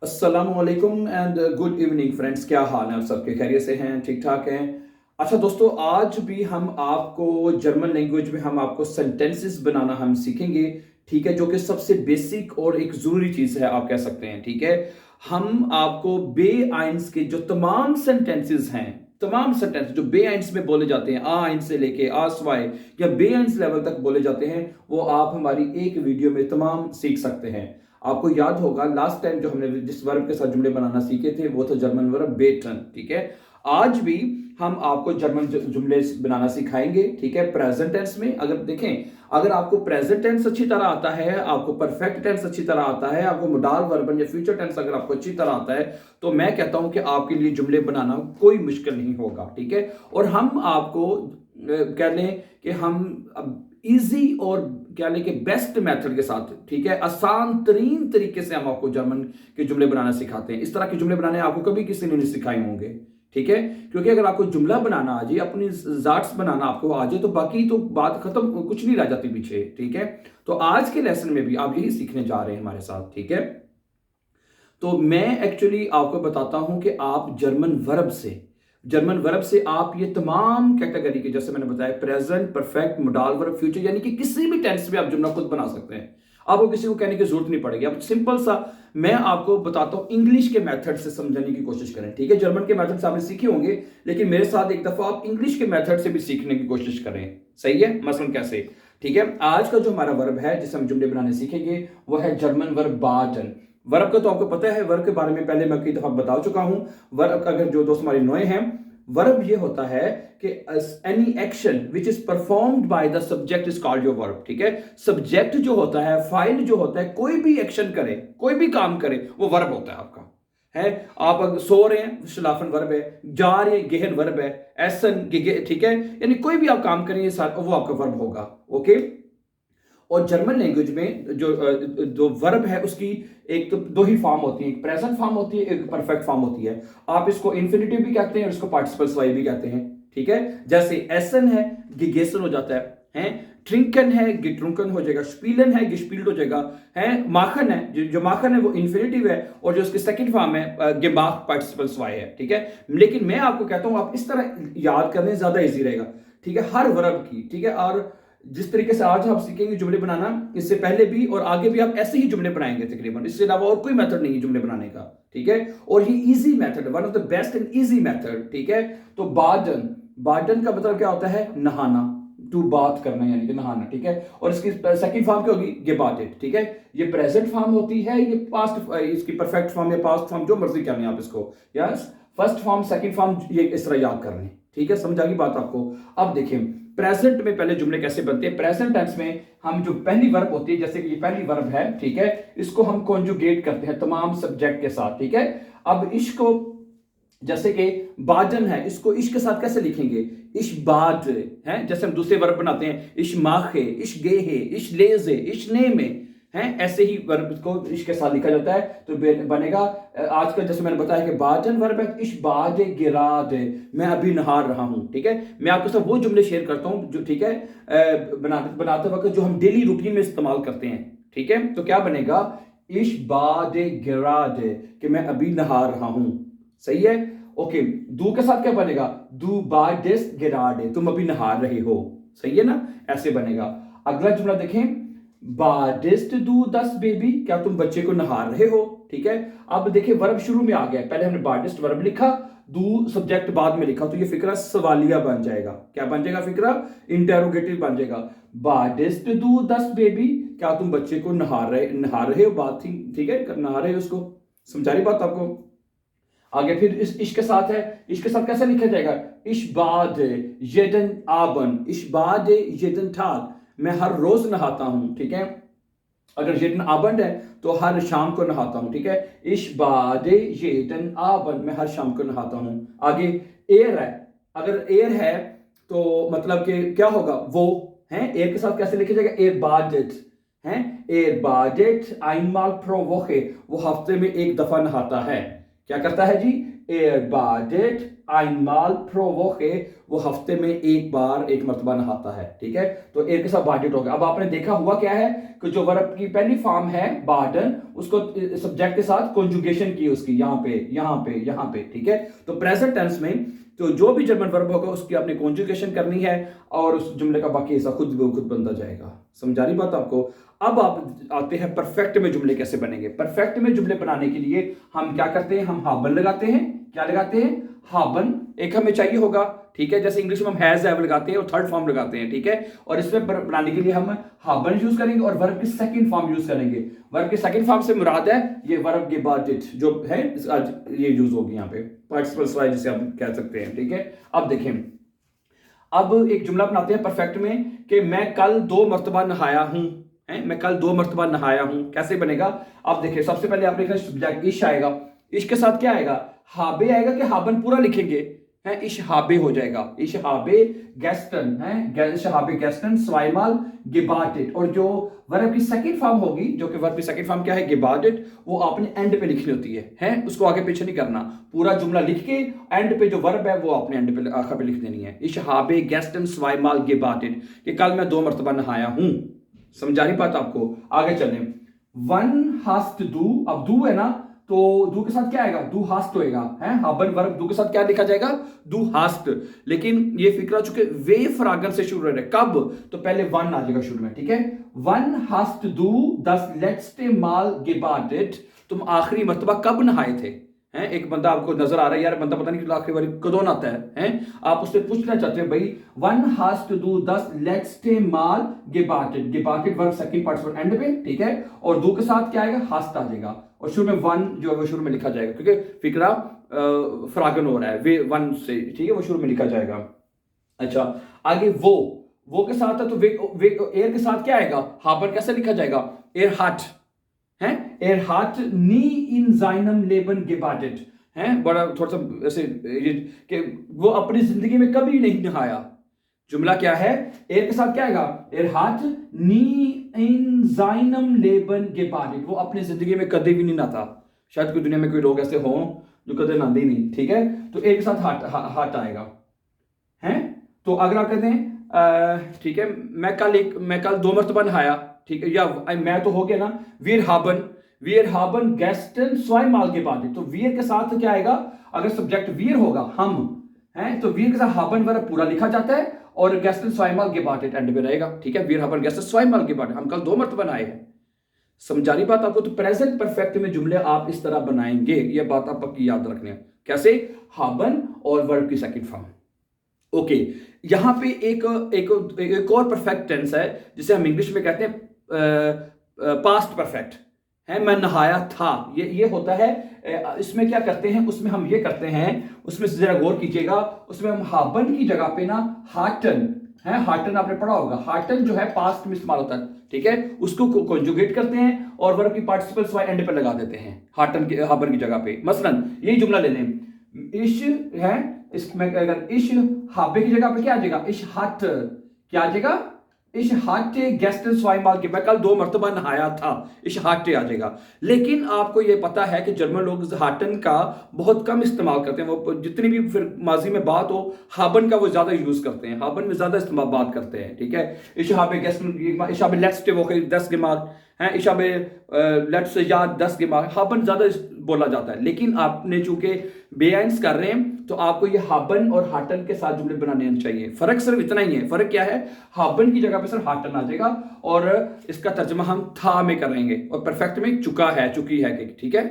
अस्सलामुअलैकुम and good evening friends. क्या हाल है? आप सबके खैरियत से हैं? ठीक ठाक हैं? अच्छा दोस्तों, आज भी हम आपको जर्मन लैंग्वेज में हम आपको सेंटेंसेस बनाना हम सीखेंगे। ठीक है, जो कि सबसे बेसिक और एक ज़रूरी चीज़ है, आप कह सकते हैं। ठीक है, हम आपको बे आइंस के जो तमाम सेंटेंसेस हैं, तमाम सेंटेंस जो बे आइंस में बोले जाते हैं, आ आइंस से लेके आ स्वाय या बे आइंस लेवल तक बोले जाते हैं, वो आप हमारी एक वीडियो में तमाम सीख सकते हैं। आपको याद होगा लास्ट टाइम जो हमने जिस वर्ब के साथ जुमले बनाना सीखे थे वो था जर्मन वर्ब बेटन। ठीक है, आज भी हम आपको जर्मन जुमले बनाना सिखाएंगे। ठीक है, प्रेजेंट टेंस में अगर देखें, अगर आपको प्रेजेंट टेंस अच्छी तरह आता है, आपको परफेक्ट टेंस अच्छी तरह आता है, आपको मोडाल वर्बन या फ्यूचर टेंस अगर आपको अच्छी तरह आता है, तो मैं कहता हूं कि आपके लिए जुमले बनाना कोई मुश्किल नहीं होगा। ठीक है, और हम आपको कह लें कि हम इजी और क्या लें कि बेस्ट मेथड के साथ, ठीक है, आसान तरीन तरीके से हम आपको जर्मन के जुमले बनाना सिखाते हैं। इस तरह के जुमले बनाने आपको कभी किसी ने नहीं सिखाए होंगे। ठीक है, क्योंकि अगर आपको जुमला बनाना आ जाए, अपनी जाट्स बनाना आपको आ जाए, तो बाकी तो बात खत्म, कुछ नहीं रह जाती पीछे। ठीक है, तो आज के लेसन में भी आप यही सीखने जा रहे हैं हमारे साथ। ठीक है, तो मैं एक्चुअली आपको बताता हूं कि आप जर्मन वर्ब से आप ये तमाम कैटेगरी के, जैसे मैंने बताया, present, perfect, modal verb, future, यानी कि किसी भी टेंस में आप जुमला खुद बना सकते हैं। आपको किसी को कहने की जरूरत नहीं पड़ेगी। अब सिंपल सा मैं आपको बताता हूं, इंग्लिश के मेथड से समझने की कोशिश करें। ठीक है, जर्मन के मेथड से आपने सीखे होंगे, लेकिन मेरे साथ एक दफा आप इंग्लिश के मेथड से भी सीखने की कोशिश करें। सही है? मसलन कैसे? ठीक है, आज का जो हमारा वर्ब है जिसे हम जुमले बनाने सीखेंगे वो है जर्मन वर्ब बाटन। वर्ब का तो आपको पता है, वर्ब के बारे में पहले मैं कई दफा बता चुका हूं। वर्ब अगर जो दोस्त हमारे नए हैं, वर्ब ये होता है कि any action which is performed by the subject is called your verb. ठीक है, सब्जेक्ट जो होता है, फाइल जो होता है, कोई भी एक्शन करे, कोई भी काम करे, वो वर्ब होता है आपका। है, आप अगर सो रहे हैं, शलाफन वर्ब है, जा रहे हैं, गेहन वर्ब है, एसन गिगे। ठीक है, यानी कोई भी आप काम करेंगे वो आपका वर्ब होगा। ओके, और जर्मन लैंग्वेज में जो वर्ब है उसकी एक तो दो ही फॉर्म होती है, एक प्रेजेंट फॉर्म होती है, एक परफेक्ट फॉर्म होती है। आप इसको इन्फिनिटिव भी कहते हैं और इसको पार्टिसिपल स्वाई भी कहते हैं। ठीक है, जैसे एसन है, गिगेसन हो जाता है, ट्रिंकन है, गिट्रुंकन हो जाएगा, स्पीलन है, गिस्पील्ड हो जाएगा, है माखन है, जो माखन है वो इन्फिनिटिव है, और जो उसकी सेकंड फॉर्म है गिमाख, पार्टिसिपल स्वाई है। ठीक है, लेकिन मैं आपको कहता हूं आप इस तरह याद करने ज्यादा इजी रहेगा। ठीक है, हर वर्ब की। ठीक है, और जिस तरीके से आज आप सीखेंगे जुमले बनाना, इससे पहले भी और आगे भी आप ऐसे ही जुमले बनाएंगे तकरीबन, इसके अलावा और कोई मेथड नहीं है जुमले बनाने का। ठीक है, और ये easy method, one of the best and easy method. ठीक है, तो बाडन, बाडन का मतलब क्या होता है? नहाना, टू बात करना यानी कि नहाना। ठीक है, और इसकी सेकंड फॉर्म क्या होगी? गेबाटेड। ठीक है, ये प्रेजेंट फॉर्म होती है, ये पास्ट, इसकी परफेक्ट फॉर्म या पास्ट फॉर्म, जो मर्जी कर लें आप इसको, या फर्स्ट फॉर्म, सेकंड फॉर्म, ये इस तरह याद कर लें। ठीक है, समझ आ गई बात आपको? अब देखिए, प्रेजेंट में पहले जुमले कैसे बनते हैं। प्रेजेंट टेंस में हम जो पहली वर्ब होती है, जैसे कि ये पहली वर्ब है, ठीक है, इसको हम कॉन्जुगेट करते हैं तमाम सब्जेक्ट के साथ। ठीक है, अब इसको, जैसे कि बाजन है, इसको इश के साथ कैसे लिखेंगे? इश बाद है। जैसे हम दूसरे वर्ब बनाते हैं, इश माखे, इश गेहे, इश लेजे, इश ने में, है, ऐसे ही वर्ब को इश के साथ लिखा जाता है, तो बनेगा आज का, जैसे मैंने बताया कि बाजन वर्ब है, इश बाद गिराद, मैं अभी नहा रहा हूं। ठीक है, मैं आपके साथ वो जुमले शेयर करता हूं जो, ठीक है, बनाते वक्त जो हम डेली रूटीन में इस्तेमाल करते हैं। ठीक है, तो क्या बनेगा? इश बाद गिराद, कि मैं अभी नहा रहा हूं। सही है? ओके, दू के साथ क्या बनेगा? दू बाडेस गिराडे, तुम अभी नहा रहे हो। सही है ना? ऐसे बनेगा। अगला जुमला देखें, बाडेस्ट दू दस बेबी, क्या तुम बच्चे को नहा रहे हो? ठीक है, अब देखिए वर्ब शुरू में आ गया, पहले हमने बाडेस्ट वर्ब लिखा, दू सब्जेक्ट बाद में लिखा, तो ये फिक्रा सवालिया बन जाएगा। क्या बन जाएगा? फिक्रा इंटेरोगेटिव बन जाएगा। बाडेस्ट दू दस बेबी, क्या तुम बच्चे को नहा रहे हो? बात थी, ठीक है, नहा रहे हो, उसको समझा रही बात आपको? आगे फिर इस के साथ है, इसके साथ कैसे लिखा जाएगा? इश बाद येदन आबन, इश बाद येदन टाग, मैं हर रोज नहाता हूं। ठीक है, अगर येदन आबंड है तो हर शाम को नहाता हूं। ठीक है, इश बाद येदन आबन, मैं हर शाम को नहाता हूं। आगे एयर है, अगर एयर है तो मतलब कि क्या होगा? वो है, एयर के साथ कैसे लिखा जाएगा? एयर बाडेट है, एयर बाडेट einmal pro Woche, वो हफ्ते में एक दफा नहाता है। क्या करता है जी? Er badet einmal pro Woche, वो हफ्ते में एक मर्तबा नहाता है, ठीक है। तो एर के साथ बाडेट हो गया। अब आपने देखा हुआ क्या है कि जो वर्ब की पहली फॉर्म है बाडन, उसको सब्जेक्ट के साथ कॉन्जुगेशन की उसकी, यहाँ पे, ठीक है। तो प्रेजेंट टेंस में तो जो भी जर्मन वर्ब होगा उसकी आपने कॉन्जुगेशन करनी है और उस जुमले का बाकी हिस्सा खुद बनता जाएगा। समझा रही बात आपको? अब आप आते हैं परफेक्ट में जुमले कैसे बनेंगे। परफेक्ट में जुमले बनाने के लिए हम क्या करते हैं? हम हाबन लगाते हैं। क्या लगाते हैं? हाबन एक हमें चाहिए होगा, ठीक है। जैसे इंग्लिश में हम हैज हैव लगाते हैं और थर्ड फॉर्म लगाते हैं, ठीक है। और इसमें बनाने के लिए हम हाबन यूज करेंगे और वर्ब की सेकंड फॉर्म यूज करेंगे। वर्ब की सेकंड फॉर्म से मुराद है ये वर्ब के बाडेट जो है, आज ये यूज होगी यहाँ पे, पार्टिसिपल स्लाइड जिसे आप कह सकते हैं, ठीक है। अब देखें, अब एक जुमला बनाते हैं परफेक्ट में कि मैं कल 2 मरतबा नहाया हूं। मैं कल 2 मरतबा नहाया हूं, कैसे बनेगा? अब देखिए, सबसे पहले आपने लिखा सब्जेक्ट इश आएगा। इश के साथ क्या आएगा? हाबे आएगा कि हाबन पूरा लिखेंगे? इश हाबे हो जाएगा। इश हाबे गैस्टन इश हाबे गैस्टन स्वाइमाल गेबाटेड। और जो वर्ब की सेकंड फॉर्म होगी, जो कि वर्ब की सेकंड फॉर्म क्या है? गेबाटेड, वो आपने एंड पे लिखनी होती है, उसको आगे पीछे नहीं करना। पूरा जुमला लिख के एंड पे जो वर्ब है वो आपने एंड पे आखिर पे लिख देनी है। इश हाबे गैस्टन स्वाइमाल गेबाटेड, कि कल मैं 2 मरतबा नहाया हूं। समझा रही बात आपको? आगे चलें। वन हास्ट डू, अब डू है ना, तो डू के साथ क्या आएगा? डू हास्ट होएगा, हाबन वर्ब डू के साथ क्या लिखा जाएगा? Do hast. लेकिन ये फिक्रा चूंकि वे फ्रागन से शुरू हो रहा है, कब? तो पहले वन आ जाएगा शुरू में, ठीक है। वन हास्ट डू दस लेट्सटे माल गेबाटेड, तुम आखिरी मर्तबा कब नहाए थे? एक बंदा आपको नजर आ रहा है, यार बंदा पता नहीं आखिरी बार कदों आता है, आप उससे पूछना चाहते हैं भाई वन हैज टू डू दस लेट्सटे माल गेबाटेड वर्ब सेकंड पार्टिसिपल एंड पे, ठीक है। और डू के साथ क्या आएगा? हास्ट आ जाएगा और शुरू में वन जो है वो शुरू में लिखा जाएगा, क्योंकि फिक्रा फ्रागन हो रहा है वे वन से, ठीक है, वो शुरू में लिखा जाएगा। अच्छा, आगे वो के साथ है तो वे एयर के साथ क्या आएगा? हाबर कैसे लिखा जाएगा? Air heart Er hat nie in seinem Leben gebadet, बड़ा थोड़ा सा ऐसे कि वो अपनी जिंदगी में कभी नहीं नहाया। जुमला क्या है? एर के साथ क्या आएगा? Er hat nie in seinem Leben gebadet, वो अपनी जिंदगी में कभी भी नहीं नहाता। शायद कोई दुनिया में कोई लोग ऐसे हों जो कभी नहाते ही नहीं, ठीक है। तो एर के साथ हाट आएगा, तो अगर आप कहते हैं ठीक है, मैं कल 2 मरतबा नहाया, ठीक है, या मैं तो हो गया ना, वीर हाबन गैस्टन स्वाइमाल के बाद, तो वीर के साथ क्या आएगा? अगर सब्जेक्ट वीर होगा हम तो वीर के साथ हाबन वर्ब पूरा लिखा जाता है और गैस्टन स्वाइमाल के बाद एंड में रहेगा, ठीक है। वीर हाबन गैस्टन स्वाइमाल के बाद, हम कल 2 मरतबा नहाए हैं। समझा रही बात आपको? तो प्रेजेंट परफेक्ट में जुमले आप इस तरह बनाएंगे, ये बात आप पक्की याद रखने। कैसे? हाबन और वर्ब की सेकंड फॉर्म। ओके, यहां पे एक और परफेक्ट टेंस है जिसे हम इंग्लिश में कहते हैं पास्ट परफेक्ट, मैं नहाया था। ये होता है, इसमें क्या करते हैं? उसमें हम ये करते हैं, उसमें जरा गौर कीजिएगा, उसमें हम हाबन की जगह पे ना हार्टन हार्टन आपने पढ़ा होगा, हार्टन जो है पास्ट में इस्तेमाल होता है, ठीक है, उसको कॉन्जुगेट करते हैं और वर्ब की पार्टिसिपल स्वाई एंड पे लगा देते हैं हाबन की जगह पे। मसलन यही जुमला ले लें, इश है, इसमें अगर इश हाबे की जगह पे क्या आ जाएगा? इश हाट, क्या आ जाएगा? इश हाटे गेस्टन स्वाइमाल के, मैं कल 2 मरतबा नहाया था, इश हाटे आ जाएगा। लेकिन आपको यह पता है कि जर्मन लोग हाटन का बहुत कम इस्तेमाल करते हैं, वो जितनी भी फिर माजी में बात हो हाबन का वो ज्यादा यूज करते हैं, हाबन में ज्यादा इस्तेमाल बात करते हैं, ठीक है। इश हाबे गेस्टन, इश हाबे लेट्स वो 10 गिमार इश हाबे लेट्स याद 10 गिमार, हाबन ज्यादा बोला जाता है। लेकिन आपने चूंकि बेआइंस कर रहे हैं तो आपको ये हाबन और हाटन के साथ जुमले बनाने चाहिए। फर्क सिर्फ इतना ही है, फर्क क्या है? हाबन की जगह पे सिर्फ हाटन आ जाएगा और इसका तर्जमा हम था में करेंगे और परफेक्ट में चुका है, चुकी है, ठीक है।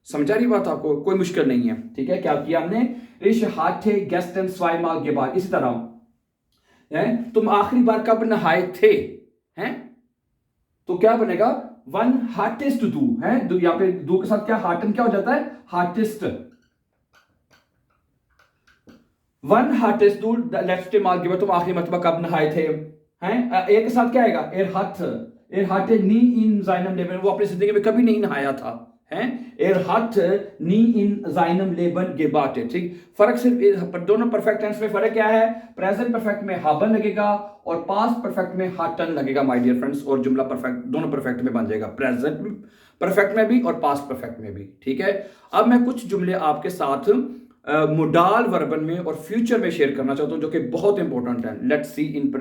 समझा रही बात आपको? कोई मुश्किल नहीं है, ठीक है। क्या किया हमने? इश हाटे गेस्टन स्वाइमाल के बाद, इसी तरह तुम आखिरी बार कब नहाए थे, तो क्या बनेगा? वन हार्टेस्ट डू यहाँ पे डू के साथ क्या हार्टन क्या हो जाता है? हार्टेस्ट। वन हार्टेस्ट डू लेफ्ट माल के बाद तुम आखिरी मरतबा कब नहाए थे, ए के साथ क्या आएगा? एर हाटे नी इन जाइनम लेबन, वो अपनी जिंदगी में कभी नहीं नहाया था, एर हाट नी इन जाइनम लेबन गेबाटेड, ठीक। फर्क सिर्फ दोनों परफेक्ट टेंस में फर्क क्या है? प्रेजेंट परफेक्ट में हाबन लगेगा और पास्ट परफेक्ट में हाटन लगेगा माय डियर फ्रेंड्स, और जुमला परफेक्ट दोनों परफेक्ट में बन जाएगा। प्रेजेंट परफेक्ट में भी और पास्ट परफेक्ट में भी, ठीक है। अब मैं कुछ जुमले आपके साथ मोडाल वर्बन में और फ्यूचर में शेयर करना चाहता हूं जो कि बहुत इंपॉर्टेंट है। लेट्स सी इन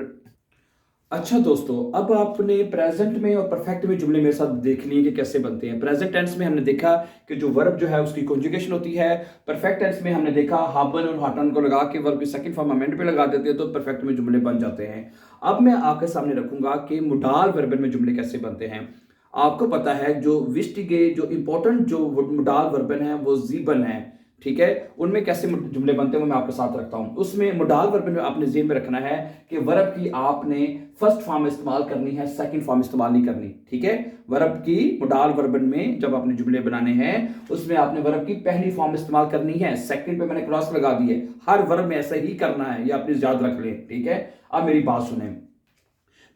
अच्छा दोस्तों, अब आपने प्रेजेंट में और परफेक्ट में जुमले मेरे साथ देख लिए कि कैसे बनते हैं। प्रेजेंट टेंस में हमने देखा कि जो वर्ब जो है उसकी कॉन्जुगेशन होती है। परफेक्ट टेंस में हमने देखा हाबन और हाटन को लगा के वर्ब की सेकंड फॉर्म हम एंड पे लगा देते हैं तो परफेक्ट में जुमले बन जाते हैं। अब मैं आपके सामने रखूंगा कि मोडाल वर्बन में जुमले कैसे बनते हैं। आपको पता है जो विस्टिगे जो इंपॉर्टेंट जो मोडाल वर्बन है वो जीबन है, ठीक है। उनमें कैसे जुमले बनते हैं वो मैं आपके साथ रखता हूं। उसमें मोडाल वर्ब में आपने ज़हन में रखना है कि वर्ब की आपने फर्स्ट फॉर्म इस्तेमाल करनी है, सेकंड फॉर्म इस्तेमाल नहीं करनी, ठीक है। वर्ब की मोडाल वर्बन में जब आपने जुमले बनाने हैं उसमें आपने वर्ब की पहली फॉर्म इस्तेमाल करनी है, सेकंड पे मैंने क्रॉस लगा दी है। हर वर्ब में ऐसा ही करना है, ये आप याद रख लें, ठीक है। अब मेरी बात सुने,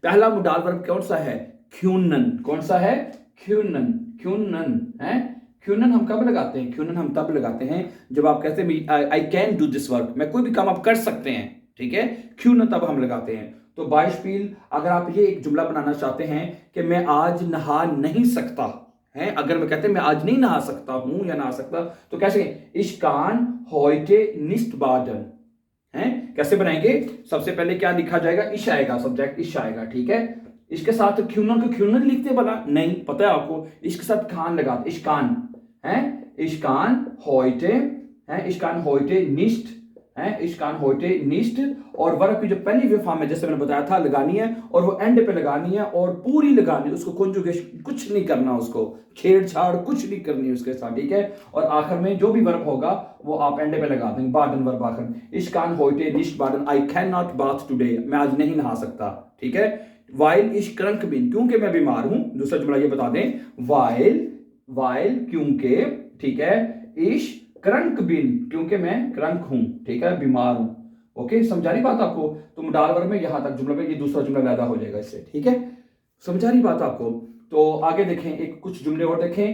पहला मोडाल वर्ब कौन सा है? ख्यूनन। कौन सा है? ख्यूनन। ख्यूनन है। ख्यूनन हम कब लगाते हैं? ख्यूनन हम तब लगाते हैं जब आप कहते हैं I can do this work, मैं कोई भी काम आप कर सकते हैं, ठीक है। ख्यूनन तब हम लगाते हैं। तो बाइस्पील अगर आप ये एक जुमला बनाना चाहते हैं कि मैं आज नहा नहीं सकता है, अगर मैं कहते हैं मैं आज नहीं नहा सकता हूं या नहा सकता, तो कैसे? इश्कान होइटे निस्ट बाडन है। कैसे बनाएंगे? सबसे पहले क्या लिखा जाएगा? इश आएगा, सब्जेक्ट इश आएगा, ठीक है। इसके साथ ख्यूनन को ख्यूनन लिखते भला नहीं, पता है आपको। इसके साथ खान लगाते, इश्कान है। इश्कान होइटे है, इश्कान होइटे निस्ट है, इश्कान होइटे निस्ट। और वर्ब की जो पहली फॉर्म है जैसे मैंने बताया था लगानी है और वो एंड पे लगानी है और पूरी लगानी है, उसको कॉन्जुगेशन कुछ नहीं करना, उसको छेड़छाड़ कुछ नहीं करनी उसके साथ, ठीक है। और आखिर में जो भी वर्ब होगा वो आप एंड पे लगा देंगे, बाडन वर्ब आखिर। इश्कान होइटे निस्ट बाडन, I can not bath today, मैं आज नहीं नहा सकता, ठीक है। वाइल इश क्रंक बिन, क्योंकि मैं बीमार हूं। दूसरा जुमला ये बता दें, वाइल क्योंकि, ठीक है। इश क्रंक बिन, क्योंकि मैं क्रंक हूं, ठीक है, बीमार हूं। ओके, समझा रही बात आपको? तो मोडाल वर्ब में यहां तक जुमला में ये दूसरा जुमला पैदा हो जाएगा इससे, ठीक है। समझा रही बात आपको? तो आगे देखें, एक कुछ जुमले और देखें।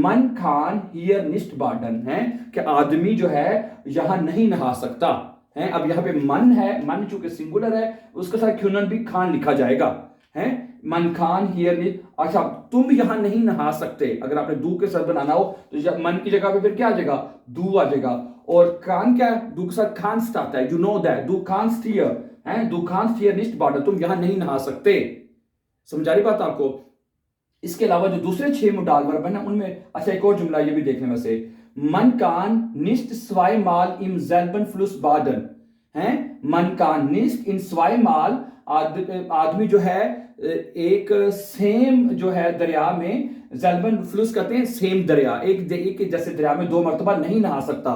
मन खान हियर निस्ट बाडन है कि आदमी जो है यहां नहीं नहा सकता है। अब यहाँ पे मन है, मन चूंकि सिंगुलर है उसके साथ ख्यूनन भी खान लिखा जाएगा है। मन खान हियर नहीं, अच्छा तुम यहां नहीं नहा सकते, अगर आपने दू के साथ बनाना हो तो मन की जगह पे फिर क्या आ जाएगा? दू आ जाएगा। और कान क्या है? दू के साथ खांस्ट आता है, यू नो दैट, दू कांस्ट हियर है, दू कांस्ट हियर निस्ट बाडन, तुम यहां नहीं नहा सकते। समझा रही बात आपको? इसके अलावा जो दूसरे 6 मोडाल वर्ब है ना उनमें, अच्छा एक और जुमला ये भी देखने में से, मन कान निस्ट स्वाई माल इम ज़ेल्बन फ्लुस बाडन है। मन कान निस्ट इन स्वाई माल, आदमी जो है एक सेम जो है दरिया में, ज़ेल्बन फ्लुस कहते हैं सेम दरिया, एक जैसे दरिया में 2 मरतबा नहीं नहा सकता।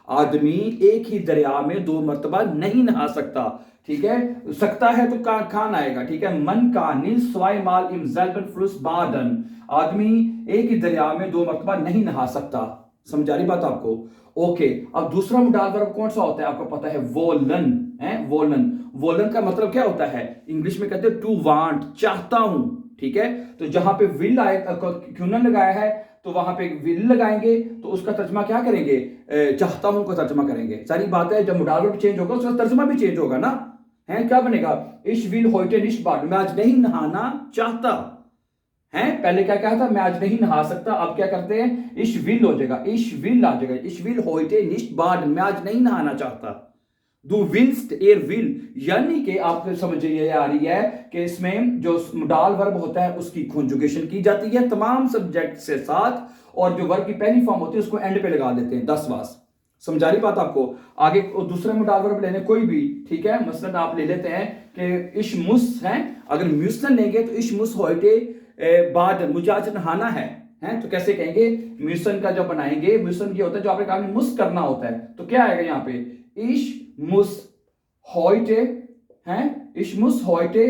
आदमी एक ही दरिया में 2 मरतबा नहीं नहा सकता, ठीक है। सकता है तो खान आएगा, ठीक है। मन का निल स्वाई माल इम ज़ेल्बन फ्लुस बाडन, आदमी एक ही दरिया में 2 मरतबा नहीं नहा सकता। समझा रही बात आपको? ओके, अब दूसरा मोडाल वर्ब कौन सा होता है आपको पता है? वोलन है। वोलन, वोलन का मतलब क्या होता है? इंग्लिश में कहते हैं टू वांट, चाहता हूं, ठीक है। तो जहां पे विल आएगा, ख्यूनन लगाया है तो वहां पे विल लगाएंगे तो उसका तर्जमा क्या करेंगे? चाहता हूं का तर्जमा करेंगे। सारी बात है, जब मोडाल वर्ब चेंज होगा उसका तर्जमा भी चेंज होगा ना, है। क्या बनेगा? इश विल होइटे निस्ट बाडन, मैं आज नहीं नहाना चाहता है। पहले क्या कहा था? मैं आज नहीं नहा सकता, अब क्या करते हैं? इश विल हो जाएगा, इश विल आ जाएगा, इश विल होइटे निस्ट बाडन, मैं आज नहीं नहाना चाहता। दू विल्स्ट एर विल, यानी कि आप समझ ये आ रही है कि इसमें जो मोडाल वर्ब होता है उसकी कॉन्जुगेशन की जाती है तमाम सब्जेक्ट से साथ, और जो वर्ब की पहली फॉर्म होती है उसको एंड पे लगा देते हैं 10 वास। समझा रही बात आपको? आगे दूसरे मोडाल वर्ब लेने कोई भी, ठीक है। मसलन आप ले लेते हैं कि इश्मुस है, अगर म्यूसन लेंगे तो इश्मुस होइटे बाडन, मुझे आज नहाना है, तो कैसे कहेंगे? म्यूसन का जब बनाएंगे, म्यूसन ये होता है जो आपने काम मुस करना होता है, तो क्या आएगा यहाँ पे? इश मुस होइटे है, इश मुस होइटे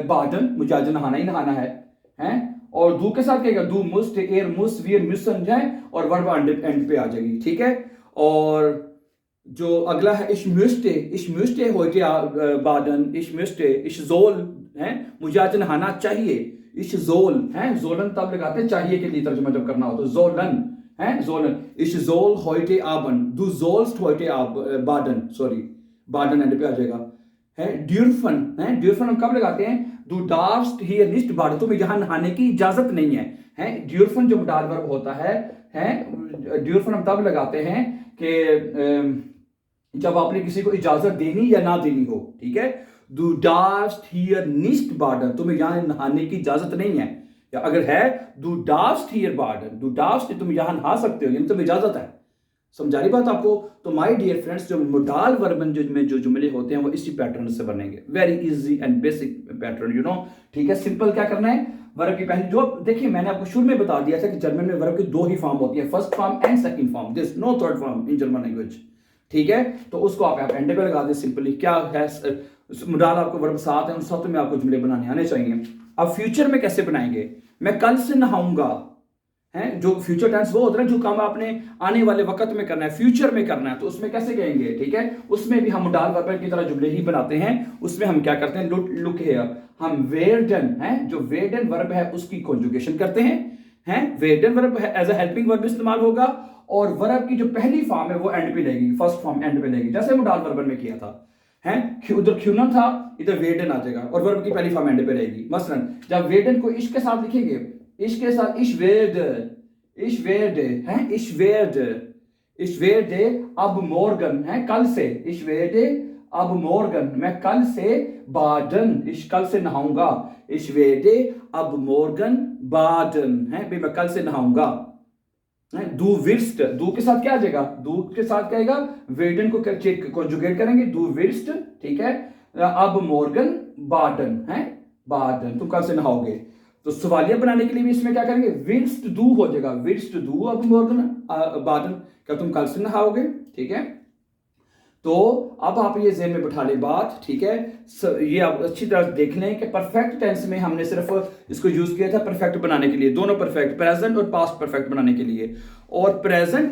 बाडन, मुझे आज नहाना ही नहाना है। और दू के साथ क्या? दू मुस्ट एर मुस वीर म्यूसन जाए और वर्ब एंड पे आ जाएगी, ठीक है। और जो अगला है इश्म्यूस्टे होइटे बाडन, इश्म्यूस्टे इश्जोल है, मुझे आज नहाना चाहिए। इश्जोल है, जोलन तब लगाते हैं चाहिए के लिए तर्जुमा जब करना हो तो जोलन है, जोलन। इश्जोल होइटे आबन, दू जोल्स्ट होइटे बाडन, सॉरी बाडन एंड पे आ जाएगा है। ड्यूरफन है, ड्यूरफन हम कब लगाते हैं? दू डार्स्ट हियर निस्ट बाडन, तुम्हें यहां नहाने की इजाजत नहीं है, हैं। ड्यूरफन जो मोडाल वर्ब होता है ड्यूरफन हम तब लगाते हैं कि जब आपने किसी को इजाजत देनी या ना देनी हो, ठीक है। Du darfst hier nicht baden, तुम्हें यहाँ नहाने की इजाजत नहीं है, या अगर है du darfst hier baden, du darfst तुम यहाँ नहा सकते हो, यानी तुम्हें इजाजत है। समझा रही बात आपको? तो माय डियर फ्रेंड्स, जो मोडाल वर्ब में जो जुमले होते हैं वो इसी पैटर्न से बनेंगे। Very easy and basic pattern, you know, ठीक है। सिंपल क्या करना है, वर्ब की पहली जो, देखिए मैंने आपको शुरू में बता दिया था कि जर्मन में वर्ब की दो ही फॉर्म होती है, first form and second form, this no third form in German language, ठीक है। तो उसको आप एंड पे लगा दें। सिंपली क्या है, मोडाल आपको वर्ब सात है, उन सातों में आपको जुमले बनाने आने चाहिए। अब फ्यूचर में कैसे बनाएंगे, मैं कल से नहाऊंगा, है जो फ्यूचर टेंस वो होता है जो काम आपने आने वाले वक्त में करना है, फ्यूचर में करना है, तो उसमें कैसे कहेंगे, ठीक है। उसमें भी हम मोडाल वर्ब की तरह जुमले ही बनाते हैं। उसमें हम क्या करते हैं, लुक हियर, हम वेरडन है, जो वेरडन वर्ब है उसकी कॉन्जुगेशन करते हैं। वेरडन verb as a helping verb इस्तेमाल होगा, और वर्ब की जो पहली फॉर्म है वो एंड पे लगेगी, फर्स्ट फॉर्म एंड पे लगेगी, जैसे मोडाल वर्ब में किया था, है। उधर ख्यूनन था, इधर वेरडन आ जाएगा, और वर्ब की पहली फॉर्म एंड पे रहेगी। मसलन जब वेरडन को इश्क के साथ लिखेंगे, इश्क के साथ इश वेरडे है, इश वेरडे अब मोर्गन है, कल से, इश वेरडे अब मोर्गन, मैं कल से बाडन, इश कल से नहाऊंगा, इश वेरडे अब मोर्गन बाडन है, भाई मैं कल से नहाऊंगा। दू विर्स्ट, दू के साथ क्या आ जाएगा, दू के साथ क्या आएगा, वेडन को कॉन्जुगेट करेंगे, दू विर्स्ट, ठीक है। अब मोर्गन बाडन है, बाडन तुम कल से नहाओगे। तो सवालिया बनाने के लिए भी इसमें क्या करेंगे, विर्स्ट दू हो जाएगा, विर्स्ट दू अब मोर्गन बाडन, क्या तुम कल से नहाओगे, ठीक है। तो अब आप ये ज़हन में बिठा लें बात, ठीक है। ये आप अच्छी तरह देख लें कि परफेक्ट टेंस में हमने सिर्फ इसको यूज किया था परफेक्ट बनाने के लिए, दोनों परफेक्ट, प्रेजेंट और पास्ट परफेक्ट बनाने के लिए। और प्रेजेंट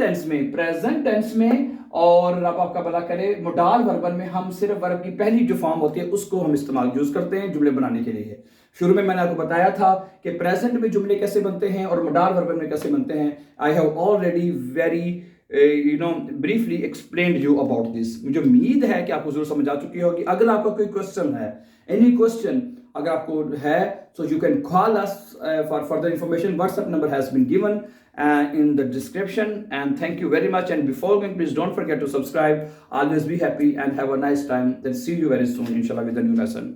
टेंस में और अब आपका भला करे मोडाल वर्बन में हम सिर्फ वर्ब की पहली जो फॉर्म होती है उसको हम इस्तेमाल यूज करते हैं जुमले बनाने के लिए। शुरू में मैंने आपको बताया था कि प्रेजेंट में जुमले कैसे बनते हैं और मोडाल वर्बन में कैसे बनते हैं। I have already very briefly explained you about this. मुझे उम्मीद है कि आपको जरूर समझ आ चुकी होगी। अगर आपका कोई क्वेश्चन है, एनी क्वेश्चन अगर आपको है, so you can call us for further information. WhatsApp number has been given in the description, and thank you very much. And before going, please don't forget to subscribe. Always be happy and have a nice time. Then see you very soon, inshallah, with a new lesson.